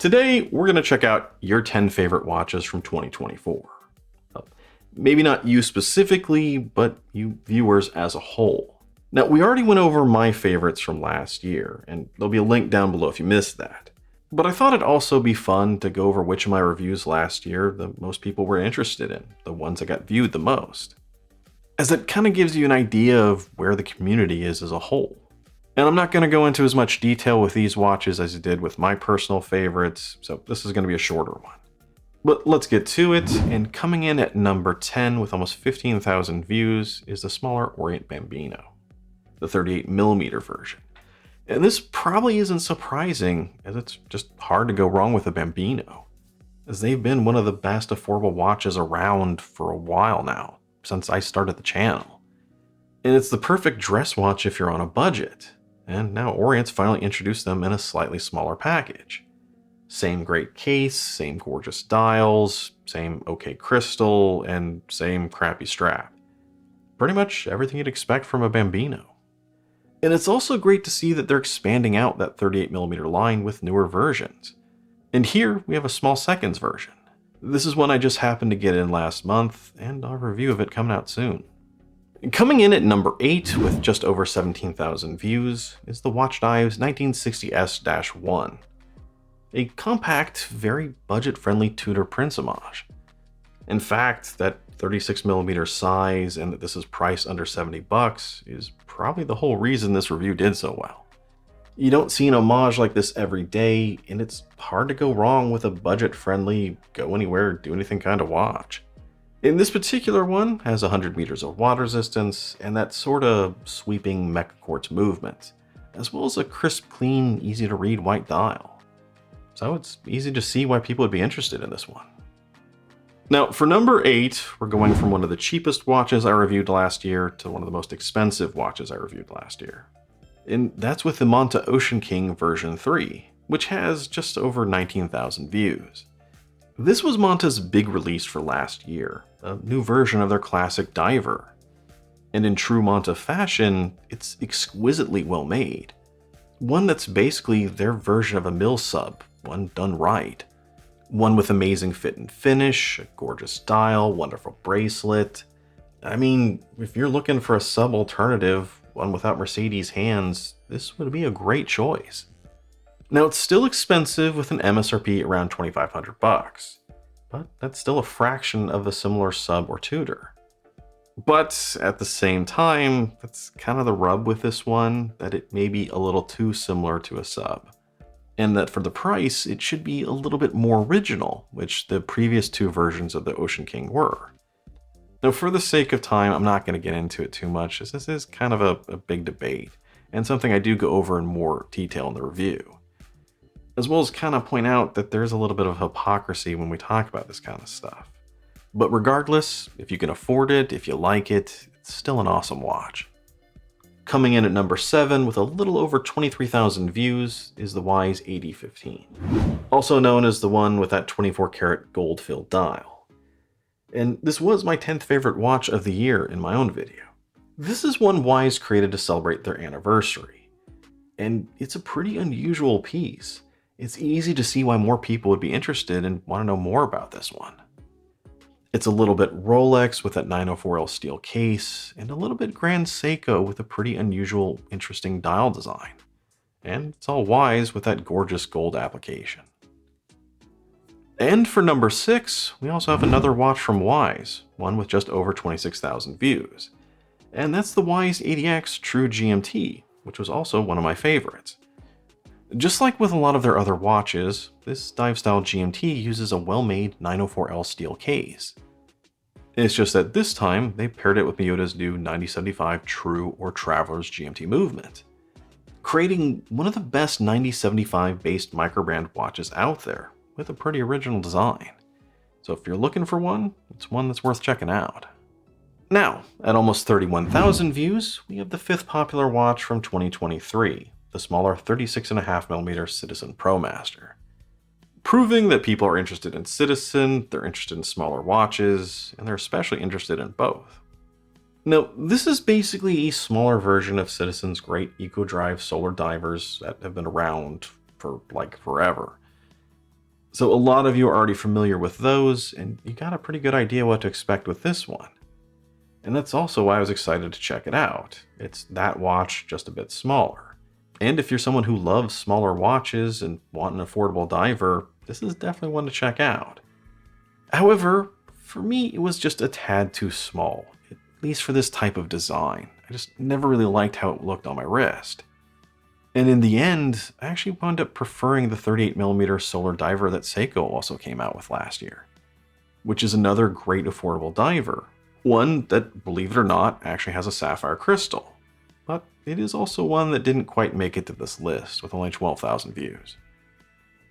Today, we're going to check out your 10 favorite watches from 2024. Maybe not you specifically, but you viewers as a whole. Now, we already went over my favorites from last year, and there'll be a link down below if you missed that. But I thought it'd also be fun to go over which of my reviews last year the most people were interested in, the ones that got viewed the most. As it kind of gives you an idea of where the community is as a whole. And I'm not going to go into as much detail with these watches as I did with my personal favorites, so this is going to be a shorter one. But let's get to it, and coming in at number 10 with almost 15,000 views is the smaller Orient Bambino, the 38mm version. And this probably isn't surprising, as it's just hard to go wrong with a Bambino, as they've been one of the best affordable watches around for a while now, since I started the channel. And it's the perfect dress watch if you're on a budget. And now Orient's finally introduced them in a slightly smaller package. Same great case, same gorgeous dials, same okay crystal, and same crappy strap. Pretty much everything you'd expect from a Bambino. And it's also great to see that they're expanding out that 38mm line with newer versions. And here we have a small seconds version. This is one I just happened to get in last month, and I'll review of it coming out soon. Coming in at number 8 with just over 17,000 views is the Watch Dives 1960S-1. A compact, very budget-friendly Tudor Prince homage. In fact, that 36mm size and that this is priced under $70 is probably the whole reason this review did so well. You don't see an homage like this every day, and it's hard to go wrong with a budget-friendly, go anywhere, do anything kind of watch. And this particular one has 100 meters of water resistance and that sort of sweeping mecha quartz movement, as well as a crisp, clean, easy to read white dial. So it's easy to see why people would be interested in this one. Now, for number 8, we're going from one of the cheapest watches I reviewed last year to one of the most expensive watches I reviewed last year. And that's with the Monta Oceanking version 3, which has just over 19,000 views. This was Monta's big release for last year, a new version of their classic diver. And in true Monta fashion, it's exquisitely well made. One that's basically their version of a mill sub, one done right. One with amazing fit and finish, a gorgeous dial, wonderful bracelet. I mean, if you're looking for a sub alternative, one without Mercedes hands, this would be a great choice. Now, it's still expensive with an MSRP around $2,500, but that's still a fraction of a similar sub or Tudor. But at the same time, that's kind of the rub with this one, that it may be a little too similar to a sub. And that for the price, it should be a little bit more original, which the previous two versions of the Oceanking were. Now, for the sake of time, I'm not going to get into it too much, as this is kind of a big debate, and something I do go over in more detail in the review. As well as kind of point out that there's a little bit of hypocrisy when we talk about this kind of stuff. But regardless, if you can afford it, if you like it, it's still an awesome watch. Coming in at number 7 with a little over 23,000 views is the Wise AD15. Also known as the one with that 24 karat gold filled dial. And this was my 10th favorite watch of the year in my own video. This is one Wise created to celebrate their anniversary. And it's a pretty unusual piece. It's easy to see why more people would be interested and want to know more about this one. It's a little bit Rolex with that 904L steel case, and a little bit Grand Seiko with a pretty unusual, interesting dial design. And it's all Wise with that gorgeous gold application. And for number 6, we also have another watch from Wise, one with just over 26,000 views. And that's the Wise ADX True GMT, which was also one of my favorites. Just like with a lot of their other watches, this dive-style GMT uses a well-made 904L steel case. It's just that this time, they paired it with Miyota's new 9075 True or Traveler's GMT movement, creating one of the best 9075 based microbrand watches out there, with a pretty original design. So if you're looking for one, it's one that's worth checking out. Now, at almost 31,000 views, we have the 5th popular watch from 2023, the smaller 36.5mm Citizen Promaster. Proving that people are interested in Citizen, they're interested in smaller watches, and they're especially interested in both. Now, this is basically a smaller version of Citizen's great eco-drive solar divers that have been around for like forever. So a lot of you are already familiar with those, and you got a pretty good idea what to expect with this one. And that's also why I was excited to check it out. It's that watch, just a bit smaller. And if you're someone who loves smaller watches and want an affordable diver, this is definitely one to check out. However, for me, it was just a tad too small, at least for this type of design. I just never really liked how it looked on my wrist. And in the end, I actually wound up preferring the 38mm solar diver that Seiko also came out with last year, which is another great affordable diver. One that, believe it or not, actually has a sapphire crystal. But it is also one that didn't quite make it to this list, with only 12,000 views.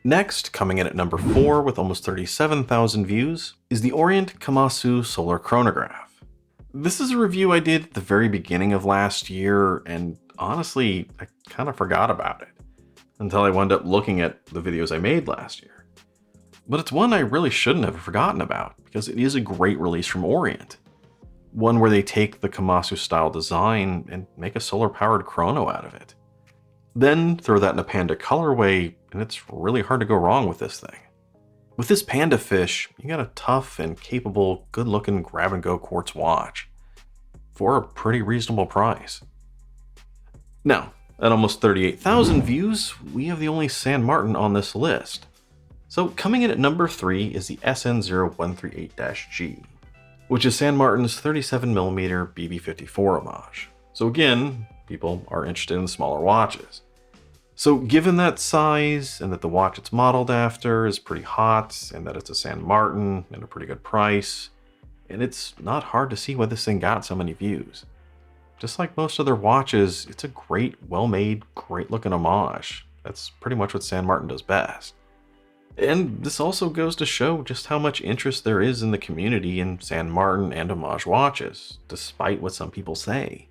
Next, coming in at number 4 with almost 37,000 views, is the Orient Kamasu Solar Chronograph. This is a review I did at the very beginning of last year, and honestly, I kind of forgot about it until I wound up looking at the videos I made last year. But it's one I really shouldn't have forgotten about, because it is a great release from Orient. One where they take the Kamasu style design and make a solar powered chrono out of it. Then throw that in a Panda colorway, and it's really hard to go wrong with this thing. With this Panda Fish, you got a tough and capable, good looking grab and go quartz watch for a pretty reasonable price. Now, at almost 38,000 views, we have the only San Martin on this list. So coming in at number 3 is the SN0138-G, which is San Martin's 37mm BB54 homage. So again, people are interested in smaller watches. So given that size, and that the watch it's modeled after is pretty hot, and that it's a San Martin and a pretty good price, and it's not hard to see why this thing got so many views. Just like most of their watches, it's a great, well-made, great-looking homage. That's pretty much what San Martin does best. And this also goes to show just how much interest there is in the community in San Martin and homage watches, despite what some people say.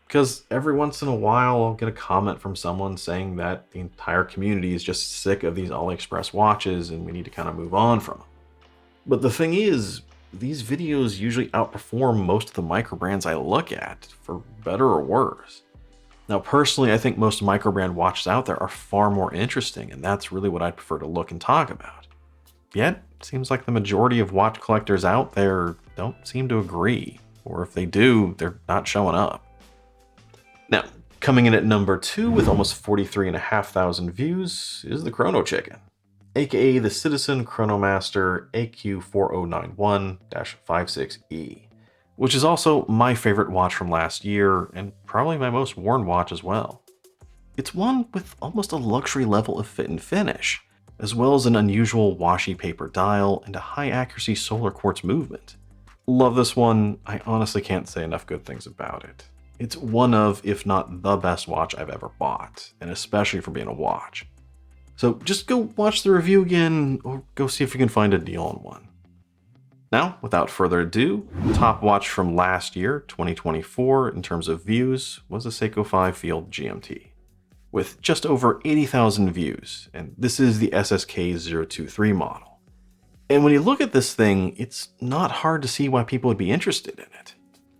Because every once in a while, I'll get a comment from someone saying that the entire community is just sick of these AliExpress watches and we need to kind of move on from them. But the thing is, these videos usually outperform most of the micro brands I look at, for better or worse. Now, personally, I think most micro-brand watches out there are far more interesting, and that's really what I'd prefer to look and talk about. Yet, it seems like the majority of watch collectors out there don't seem to agree, or if they do, they're not showing up. Now, coming in at number 2 with almost 43,500 views is the Chrono Chicken, aka the Citizen Chronomaster AQ4091-56E. Which is also my favorite watch from last year, and probably my most worn watch as well. It's one with almost a luxury level of fit and finish, as well as an unusual washi paper dial and a high accuracy solar quartz movement. Love this one, I honestly can't say enough good things about it. It's one of, if not the best watch I've ever bought, and especially for being a watch. So just go watch the review again, or go see if you can find a deal on one. Now, without further ado, the top watch from last year, 2024, in terms of views, was the Seiko 5 Field GMT, with just over 80,000 views, and this is the SSK023 model. And when you look at this thing, it's not hard to see why people would be interested in it.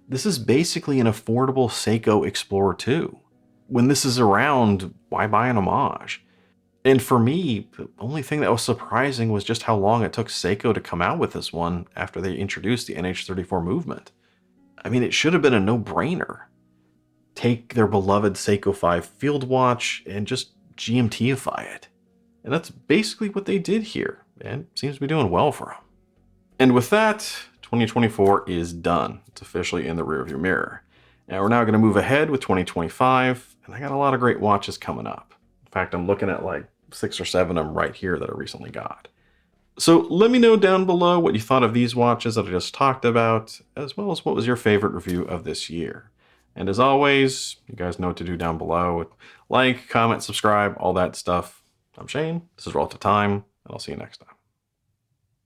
This is basically an affordable Seiko Explorer 2. When this is around, why buy an homage? And for me, the only thing that was surprising was just how long it took Seiko to come out with this one after they introduced the NH34 movement. I mean, it should have been a no-brainer. Take their beloved Seiko 5 Field watch and just GMTify it. And that's basically what they did here, and seems to be doing well for them. And with that, 2024 is done. It's officially in the rearview mirror. Now we're now going to move ahead with 2025, and I got a lot of great watches coming up. In fact, I'm looking at like 6 or 7 of them right here that I recently got. So let me know down below what you thought of these watches that I just talked about, as well as what was your favorite review of this year. And as always, you guys know what to do down below. Like, comment, subscribe, all that stuff. I'm Shane, this is Relative Time, and I'll see you next time.